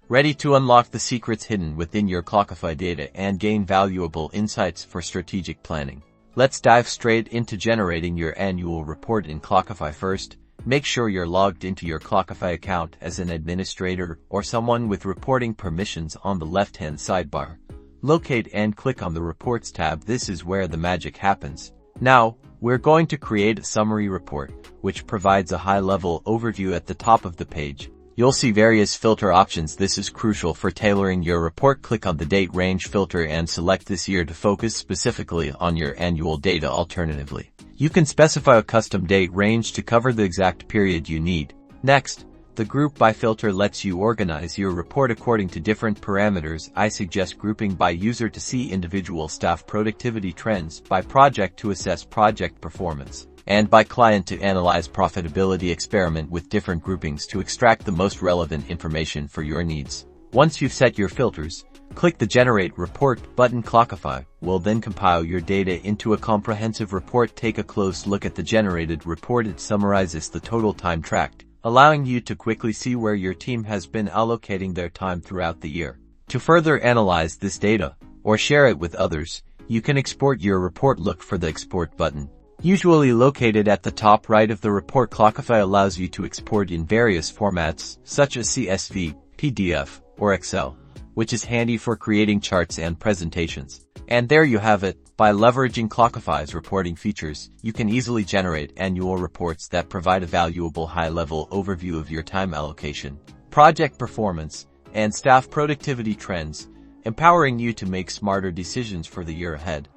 ready to unlock the secrets hidden within your Clockify data and gain valuable insights for strategic planning. Let's dive straight into generating your annual report in Clockify. First, make sure you're logged into your Clockify account as an administrator or someone with reporting permissions. On the left-hand sidebar, locate and click on the Reports tab. This is where the magic happens. Now, we're going to create a summary report, which provides a high-level overview. At the top of the page, you'll see various filter options. This is crucial for tailoring your report. Click on the date range filter and select this year to focus specifically on your annual data. Alternatively, you can specify a custom date range to cover the exact period you need. Next, the Group By filter lets you organize your report according to different parameters. I suggest grouping by user to see individual staff productivity trends, by project to assess project performance, and by client to analyze profitability. Experiment with different groupings to extract the most relevant information for your needs. Once you've set your filters, click the Generate Report button. Clockify will then compile your data into a comprehensive report. Take a close look at the generated report. It summarizes the total time tracked, allowing you to quickly see where your team has been allocating their time throughout the year. To further analyze this data or share it with others, you can export your report. Look for the Export button, usually located at the top right of the report. Clockify allows you to export in various formats, such as CSV, PDF, or Excel, which is handy for creating charts and presentations. And there you have it. By leveraging Clockify's reporting features, you can easily generate annual reports that provide a valuable high-level overview of your time allocation, project performance, and staff productivity trends, empowering you to make smarter decisions for the year ahead.